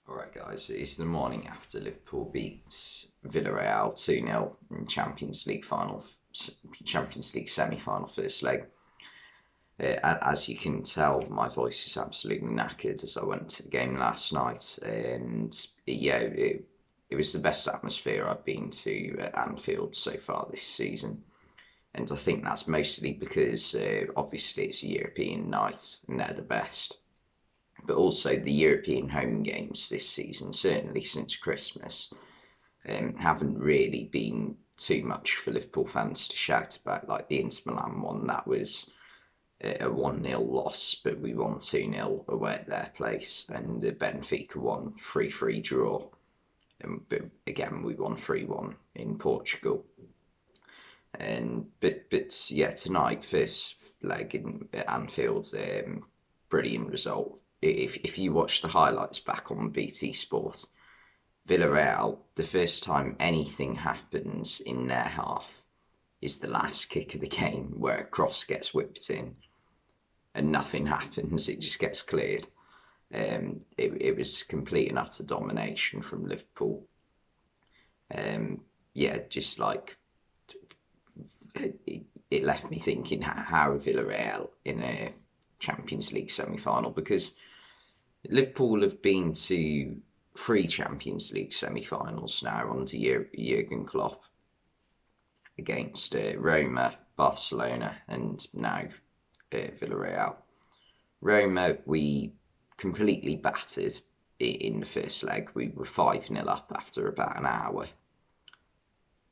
Alright guys, it's the morning after Liverpool beats Villarreal 2-0 in Champions League semi-final first leg. As you can tell, my voice is absolutely knackered as I went to the game last night, and it was the best atmosphere I've been to at Anfield so far this season. And I think that's mostly because obviously it's a European night and they're the best, but also the European home games this season, certainly since Christmas, haven't really been too much for Liverpool fans to shout about. Like the Inter Milan one, that was a 1-0 loss, but we won 2-0 away at their place, and the Benfica one 3-3 draw. But again, we won 3-1 in Portugal. But yeah, tonight, first leg in at Anfield, brilliant result. If you watch the highlights back on BT Sport, Villarreal, the first time anything happens in their half is the last kick of the game where a cross gets whipped in and nothing happens, it just gets cleared. It was complete and utter domination from Liverpool. Yeah, just like it left me thinking how Villarreal in a Champions League semi-final, because Liverpool have been to three Champions League semi-finals now under Jurgen Klopp, against Roma, Barcelona, and now Villarreal. Roma, we completely battered in the first leg. We were 5-0 up after about an hour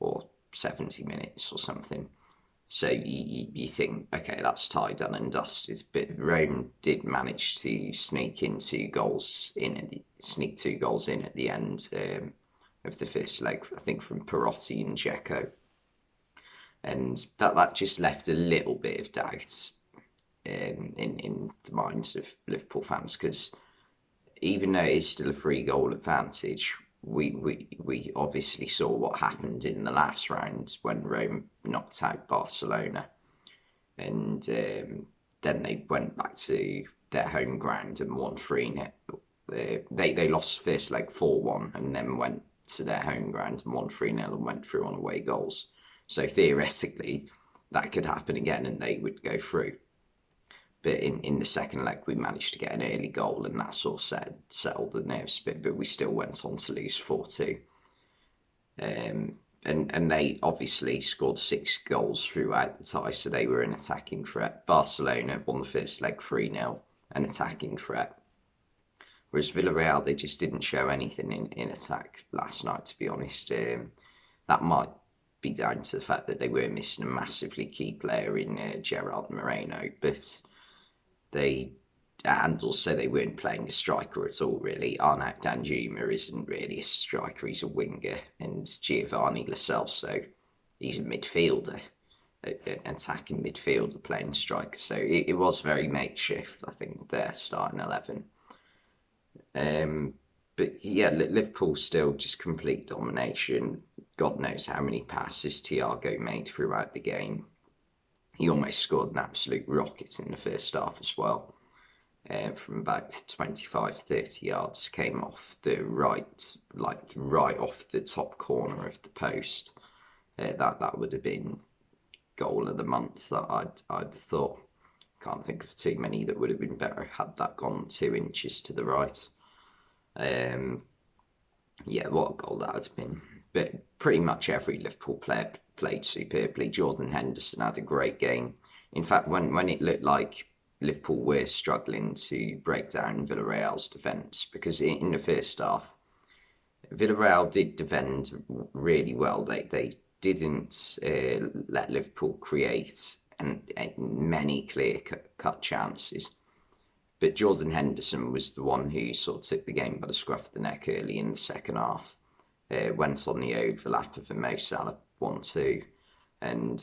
or 70 minutes or something. So you think, okay, that's tie done and dusted. But Rome did manage to sneak 2 goals in at the end of the first leg, I think from Perotti and Dzeko. And that just left a little bit of doubt in the minds of Liverpool fans, because even though it is still a 3-goal advantage, we obviously saw what happened in the last round when Rome knocked out Barcelona, and then they went back to their home ground and won 3-0. They lost first leg 4-1 and then went to their home ground and won 3-0 and went through on away goals. So theoretically, that could happen again and they would go through. But in the second leg, we managed to get an early goal, and that sort of settled the nerves a bit, but we still went on to lose 4-2. And they obviously scored 6 goals throughout the tie, so they were an attacking threat. Barcelona won the first leg 3-0, an attacking threat. Whereas Villarreal, they just didn't show anything in attack last night, to be honest. That might be down to the fact that they were missing a massively key player in Gerard Moreno, but and also they weren't playing a striker at all, really. Arnaut Danjuma isn't really a striker, he's a winger, and Giovanni Lo Celso, he's a midfielder, an attacking midfielder playing striker. So it was very makeshift, I think, their starting 11. But yeah, Liverpool still just complete domination. God knows how many passes Thiago made throughout the game. He almost scored an absolute rocket in the first half as well. From about 25, 30 yards, came off the right, like right off the top corner of the post. That would have been goal of the month, that I'd thought. Can't think of too many that would have been better had that gone 2 inches to the right. Yeah, what a goal that would have been. But pretty much every Liverpool player played superbly. Jordan Henderson had a great game. In fact, when it looked like Liverpool were struggling to break down Villarreal's defence, because in the first half, Villarreal did defend really well. They didn't let Liverpool create many clear-cut chances. But Jordan Henderson was the one who sort of took the game by the scruff of the neck early in the second half. Went on the overlap of the Mo Salah 1-2 and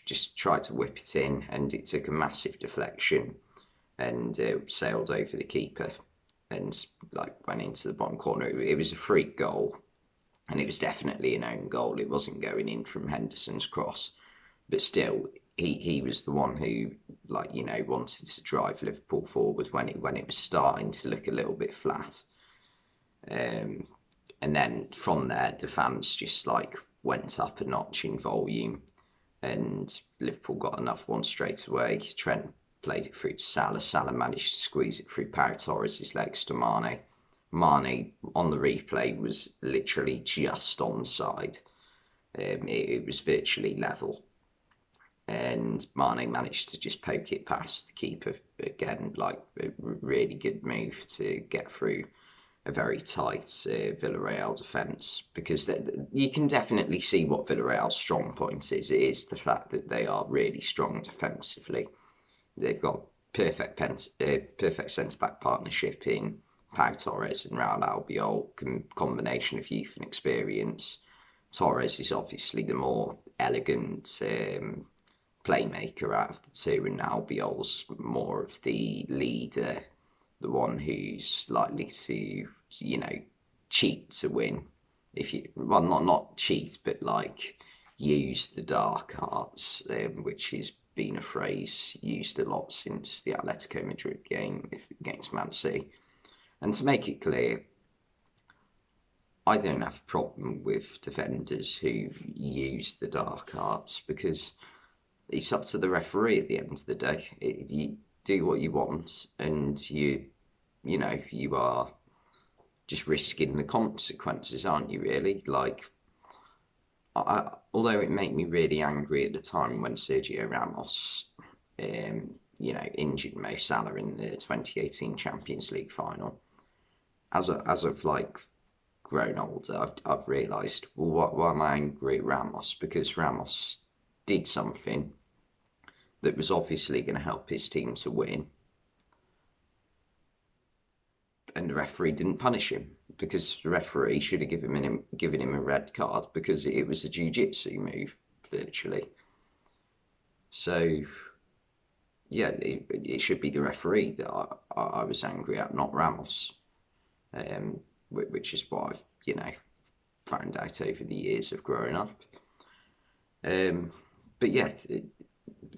just tried to whip it in, and it took a massive deflection and sailed over the keeper and like went into the bottom corner. It was a freak goal, and it was definitely an own goal. It wasn't going in from Henderson's cross, but still, he was the one who, like, wanted to drive Liverpool forward when it was starting to look a little bit flat. Um, and then from there, the fans just like went up a notch in volume, and Liverpool got another one straight away. Trent played it through to Salah. Salah managed to squeeze it through Pau Torres' legs to Mane. Mane on the replay was literally just onside. It was virtually level, and Mane managed to just poke it past the keeper again. Like a really good move to get through a very tight Villarreal defence, because you can definitely see what Villarreal's strong point is. It is the fact that they are really strong defensively. They've got perfect centre back partnership in Pau Torres and Raul Albiol, combination of youth and experience. Torres is obviously the more elegant playmaker out of the two, and Albiol's more of the leader, the one who's likely to, cheat to win. If you, well, not cheat, but like use the dark arts, which has been a phrase used a lot since the Atletico Madrid game against Man City. And to make it clear, I don't have a problem with defenders who use the dark arts, because it's up to the referee at the end of the day. You do what you want, and you are just risking the consequences, aren't you, really? Like, although it made me really angry at the time when Sergio Ramos, injured Mo Salah in the 2018 Champions League final. As I've like grown older, I've realised, well, why am I angry at Ramos? Because Ramos did something that was obviously going to help his team to win, and the referee didn't punish him, because the referee should have given him a red card, because it was a jiu-jitsu move, virtually. So, yeah, it should be the referee that I was angry at, not Ramos, which is what I've, found out over the years of growing up. But yeah,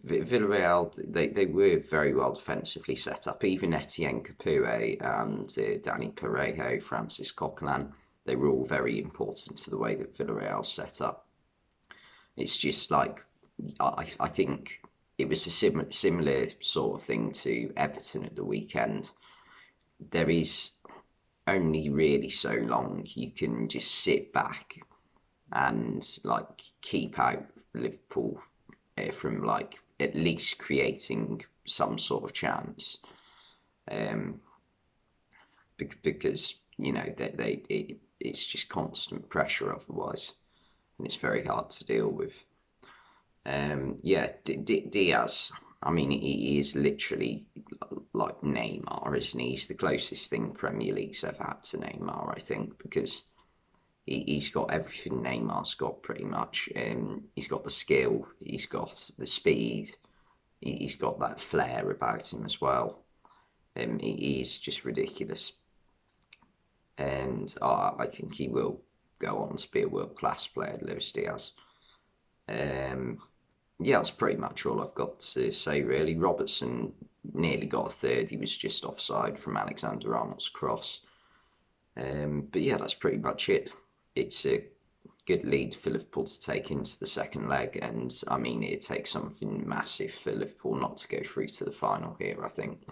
Villarreal, they were very well defensively set up. Even Etienne Capoue and Danny Parejo, Francis Coquelin, they were all very important to the way that Villarreal set up. It's just like, I think it was a similar sort of thing to Everton at the weekend. There is only really so long you can just sit back and like keep out Liverpool from like at least creating some sort of chance, because it's just constant pressure otherwise, and it's very hard to deal with. Diaz, I mean, he is literally like Neymar, isn't he? He's the closest thing Premier League's ever had to Neymar, I think, because he's got everything Neymar's got pretty much. He's got the skill, he's got the speed, he's got that flair about him as well. He's just ridiculous, and I think he will go on to be a world-class player, Luis Diaz. That's pretty much all I've got to say, really. Robertson nearly got a third. He was just offside from Alexander-Arnold's cross. But yeah, that's pretty much it. It's a good lead for Liverpool to take into the second leg, and I mean, it takes something massive for Liverpool not to go through to the final here, I think.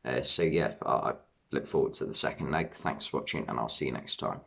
I look forward to the second leg. Thanks for watching, and I'll see you next time.